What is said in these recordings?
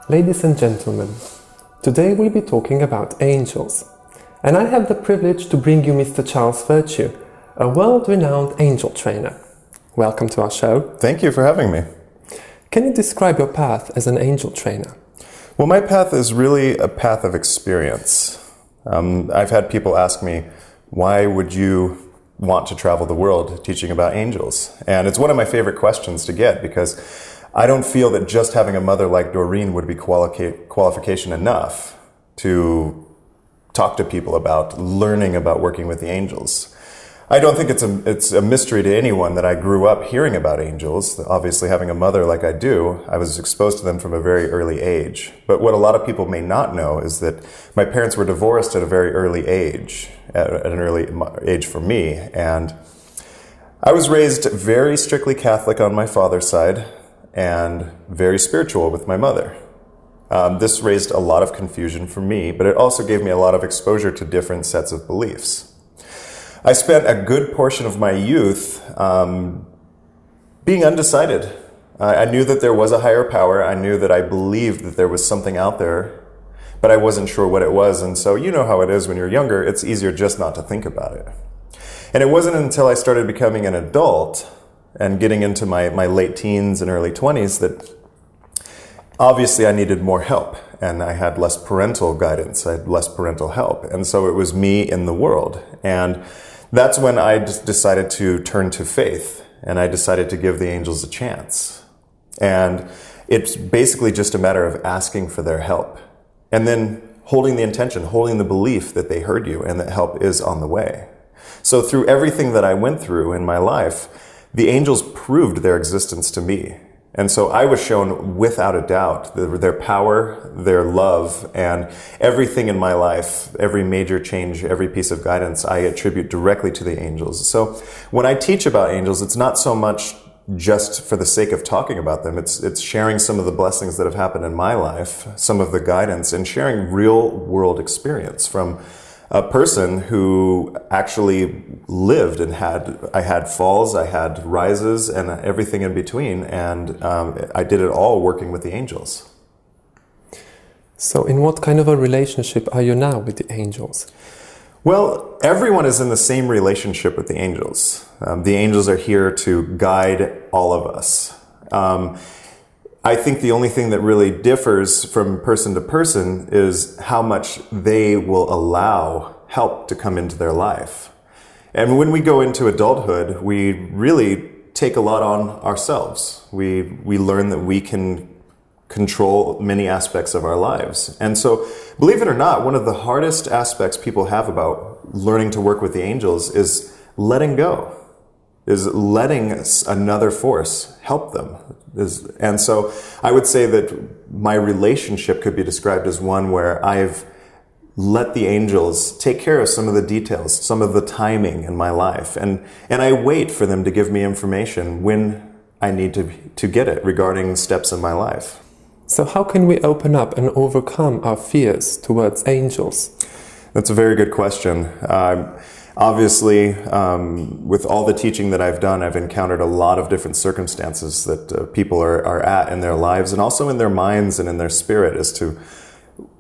Ladies and gentlemen, today we'll be talking about angels. And I have the privilege to bring you Mr. Charles Virtue, a world-renowned angel trainer. Welcome to our show. Thank you for having me. Can you describe your path as an angel trainer? Well, my path is really a path of experience. I've had people ask me, why would you want to travel the world teaching about angels? And it's one of my favorite questions to get because I don't feel that just having a mother like Doreen would be qualification enough to talk to people about learning about working with the angels. I don't think it's a mystery to anyone that I grew up hearing about angels. Obviously, having a mother like I do, I was exposed to them from a very early age. But what a lot of people may not know is that my parents were divorced at a very early age, at an early age for me. And I was raised very strictly Catholic on my father's side and very spiritual with my mother. This raised a lot of confusion for me, but it also gave me a lot of exposure to different sets of beliefs. I spent a good portion of my youth being undecided. I knew that there was a higher power. I knew that I believed that there was something out there, but I wasn't sure what it was. And so you know how it is when you're younger, it's easier just not to think about it. And it wasn't until I started becoming an adult and getting into my late teens and early 20s that obviously I needed more help, and I had less parental guidance, I had less parental help, and so it was me in the world. And that's when I decided to turn to faith, and I decided to give the angels a chance. And it's basically just a matter of asking for their help, and then holding the intention, holding the belief that they heard you and that help is on the way. So through everything that I went through in my life, the angels proved their existence to me. And so I was shown without a doubt their power, their love, and everything in my life, every major change, every piece of guidance, I attribute directly to the angels. So when I teach about angels, it's not so much just for the sake of talking about them. It's sharing some of the blessings that have happened in my life, some of the guidance, and sharing real world experience from a person who actually lived and I had falls, I had rises, and everything in between, and I did it all working with the angels. So in what kind of a relationship are you now with the angels? Well, everyone is in the same relationship with the angels. The angels are here to guide all of us. I think the only thing that really differs from person to person is how much they will allow help to come into their life. And when we go into adulthood, we really take a lot on ourselves. We learn that we can control many aspects of our lives. And so, believe it or not, one of the hardest aspects people have about learning to work with the angels is letting go. Is letting another force help them. And so I would say that my relationship could be described as one where I've let the angels take care of some of the details, some of the timing in my life. And I wait for them to give me information when I need to get it regarding steps in my life. So how can we open up and overcome our fears towards angels? That's a very good question. Obviously, with all the teaching that I've done, I've encountered a lot of different circumstances that people are at in their lives and also in their minds and in their spirit as to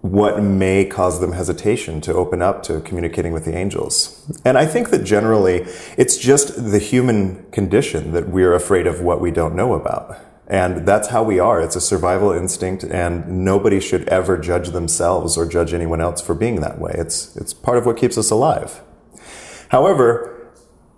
what may cause them hesitation to open up to communicating with the angels. And I think that generally it's just the human condition that we're afraid of what we don't know about. And that's how we are. It's a survival instinct, and nobody should ever judge themselves or judge anyone else for being that way. It's part of what keeps us alive. However,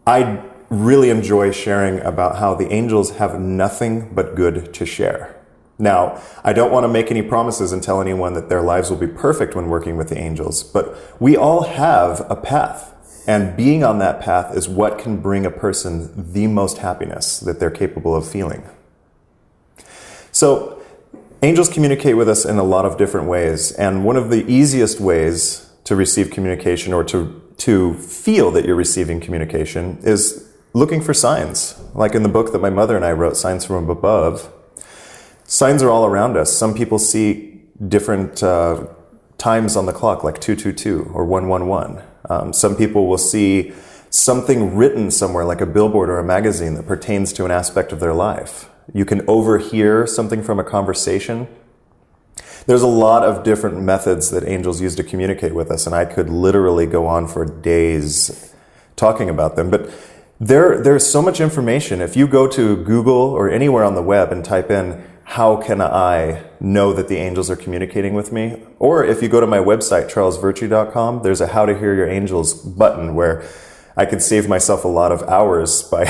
I really enjoy sharing about how the angels have nothing but good to share. Now, I don't want to make any promises and tell anyone that their lives will be perfect when working with the angels, but we all have a path, and being on that path is what can bring a person the most happiness that they're capable of feeling. So, angels communicate with us in a lot of different ways, and one of the easiest ways to receive communication or to feel that you're receiving communication is looking for signs. Like in the book that my mother and I wrote, Signs from Above, signs are all around us. Some people see different times on the clock, like 222 or 111. Some people will see something written somewhere, like a billboard or a magazine that pertains to an aspect of their life. You can overhear something from a conversation There's a lot of different methods that angels use to communicate with us, and I could literally go on for days talking about them. But there's so much information. If you go to Google or anywhere on the web and type in, how can I know that the angels are communicating with me? Or if you go to my website, charlesvirtue.com, there's a How to Hear Your Angels button where I could save myself a lot of hours by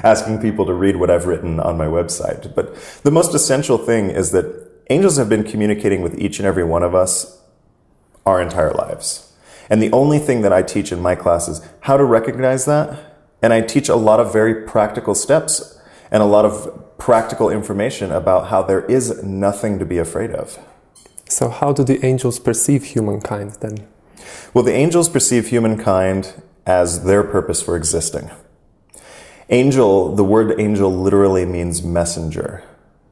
asking people to read what I've written on my website. But the most essential thing is that angels have been communicating with each and every one of us our entire lives. And the only thing that I teach in my class is how to recognize that. And I teach a lot of very practical steps and a lot of practical information about how there is nothing to be afraid of. So how do the angels perceive humankind then? Well, the angels perceive humankind as their purpose for existing. Angel, the word angel literally means messenger.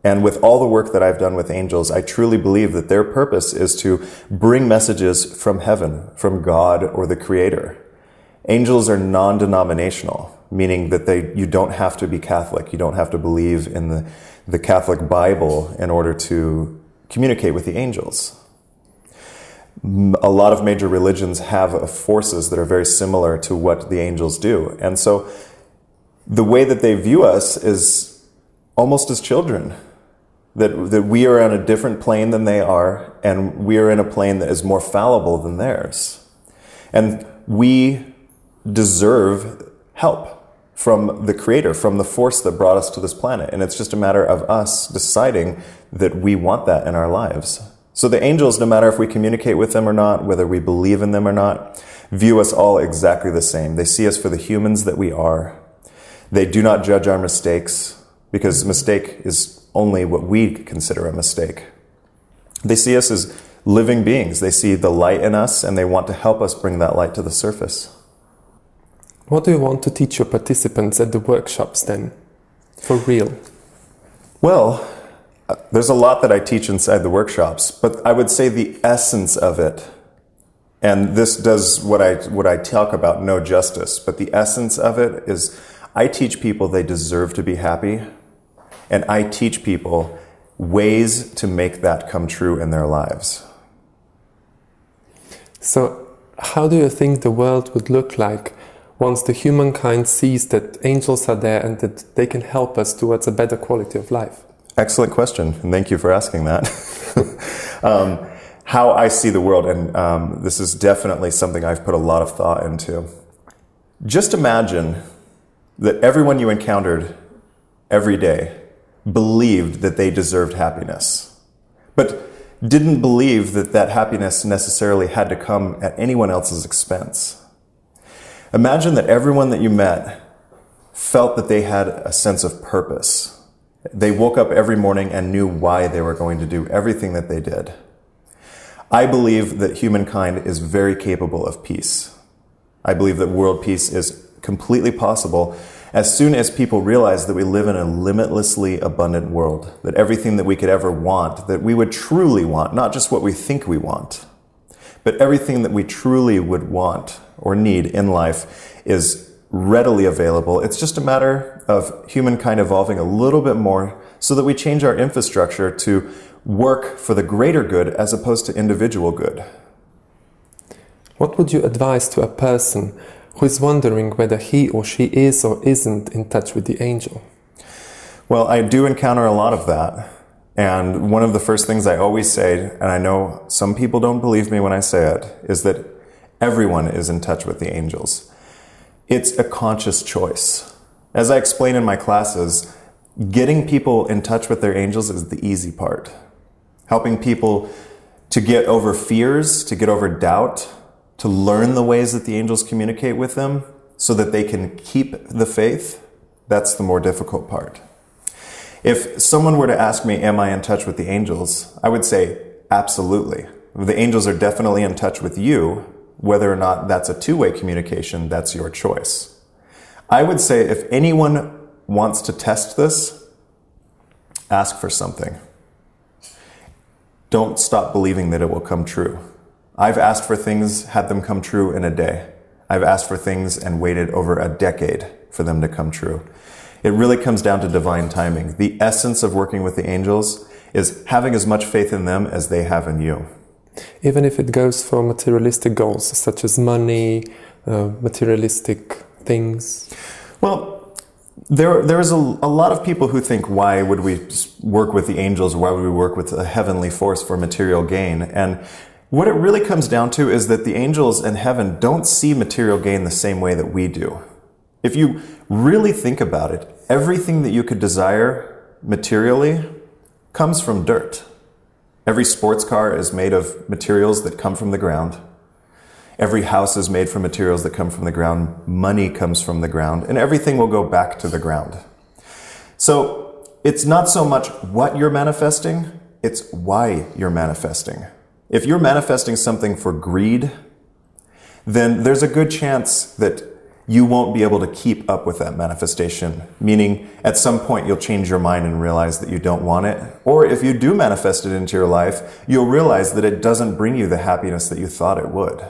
And with all the work that I've done with angels, I truly believe that their purpose is to bring messages from heaven, from God or the Creator. Angels are non-denominational, meaning that you don't have to be Catholic. You don't have to believe in the Catholic Bible in order to communicate with the angels. A lot of major religions have forces that are very similar to what the angels do. And so the way that they view us is almost as children, that we are on a different plane than they are, and we are in a plane that is more fallible than theirs. And we deserve help from the Creator, from the force that brought us to this planet. And it's just a matter of us deciding that we want that in our lives. So the angels, no matter if we communicate with them or not, whether we believe in them or not, view us all exactly the same. They see us for the humans that we are. They do not judge our mistakes, because a mistake is only what we consider a mistake. They see us as living beings. They see the light in us, and they want to help us bring that light to the surface. What do you want to teach your participants at the workshops then, for real? Well, there's a lot that I teach inside the workshops, but I would say the essence of it, and this does what I talk about no justice, but the essence of it is I teach people they deserve to be happy, and I teach people ways to make that come true in their lives. So how do you think the world would look like once the humankind sees that angels are there and that they can help us towards a better quality of life? Excellent question, and thank you for asking that. How I see the world, and this is definitely something I've put a lot of thought into. Just imagine that everyone you encountered every day believed that they deserved happiness, but didn't believe that that happiness necessarily had to come at anyone else's expense. Imagine that everyone that you met felt that they had a sense of purpose. They woke up every morning and knew why they were going to do everything that they did. I believe that humankind is very capable of peace. I believe that world peace is completely possible as soon as people realize that we live in a limitlessly abundant world, that everything that we could ever want, that we would truly want, not just what we think we want, but everything that we truly would want or need in life is readily available. It's just a matter of humankind evolving a little bit more so that we change our infrastructure to work for the greater good as opposed to individual good. What would you advise to a person who is wondering whether he or she is or isn't in touch with the angel? Well, I do encounter a lot of that. And one of the first things I always say, and I know some people don't believe me when I say it, is that everyone is in touch with the angels. It's a conscious choice. As I explain in my classes, getting people in touch with their angels is the easy part. Helping people to get over fears, to get over doubt, to learn the ways that the angels communicate with them so that they can keep the faith, that's the more difficult part. If someone were to ask me, am I in touch with the angels? I would say, absolutely. The angels are definitely in touch with you. Whether or not that's a two-way communication, that's your choice. I would say if anyone wants to test this, ask for something. Don't stop believing that it will come true. I've asked for things, had them come true in a day. I've asked for things and waited over a decade for them to come true. It really comes down to divine timing. The essence of working with the angels is having as much faith in them as they have in you. Even if it goes for materialistic goals, such as money, materialistic things? Well, there is a lot of people who think, why would we work with the angels, or why would we work with a heavenly force for material gain? And what it really comes down to is that the angels in heaven don't see material gain the same way that we do. If you really think about it, everything that you could desire materially comes from dirt. Every sports car is made of materials that come from the ground. Every house is made from materials that come from the ground. Money comes from the ground, and everything will go back to the ground. So it's not so much what you're manifesting, it's why you're manifesting. If you're manifesting something for greed, then there's a good chance that you won't be able to keep up with that manifestation, meaning at some point you'll change your mind and realize that you don't want it. Or if you do manifest it into your life, you'll realize that it doesn't bring you the happiness that you thought it would.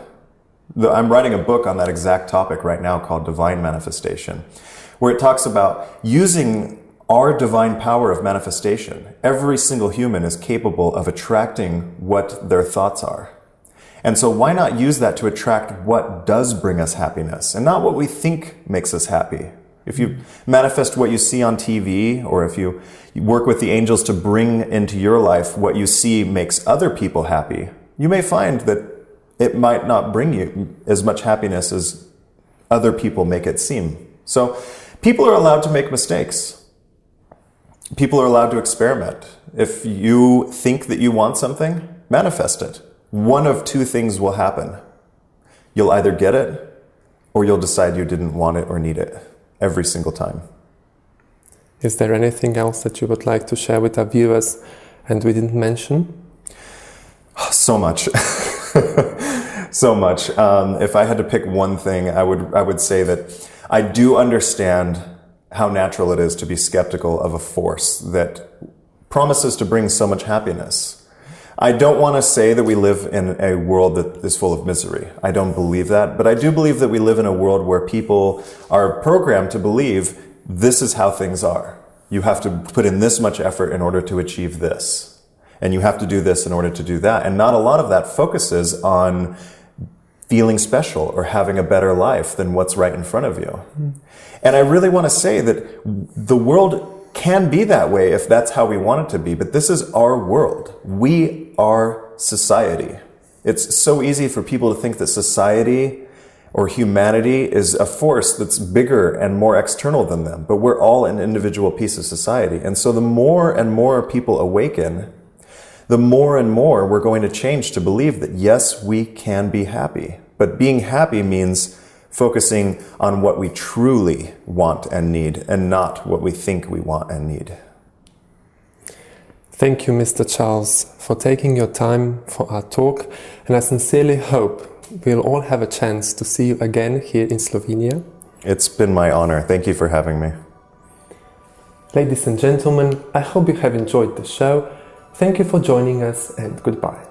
I'm writing a book on that exact topic right now called Divine Manifestation, where it talks about using our divine power of manifestation. Every single human is capable of attracting what their thoughts are. And so why not use that to attract what does bring us happiness and not what we think makes us happy? If you manifest what you see on TV, or if you work with the angels to bring into your life what you see makes other people happy, you may find that it might not bring you as much happiness as other people make it seem. So people are allowed to make mistakes. People are allowed to experiment. If you think that you want something, manifest it. One of two things will happen. You'll either get it, or you'll decide you didn't want it or need it every single time. Is there anything else that you would like to share with our viewers and we didn't mention? So much. So much. If I had to pick one thing, I would say that I do understand how natural it is to be skeptical of a force that promises to bring so much happiness. I don't want to say that we live in a world that is full of misery. I don't believe that, but I do believe that we live in a world where people are programmed to believe this is how things are. You have to put in this much effort in order to achieve this. And you have to do this in order to do that. And not a lot of that focuses on feeling special or having a better life than what's right in front of you. And I really want to say that the world can be that way if that's how we want it to be, but this is our world. We are society. It's so easy for people to think that society or humanity is a force that's bigger and more external than them, but we're all an individual piece of society. And so the more and more people awaken, the more and more we're going to change to believe that yes, we can be happy. But being happy means focusing on what we truly want and need, and not what we think we want and need. Thank you, Mr. Charles, for taking your time for our talk, and I sincerely hope we'll all have a chance to see you again here in Slovenia. It's been my honor. Thank you for having me. Ladies and gentlemen, I hope you have enjoyed the show. Thank you for joining us, and goodbye.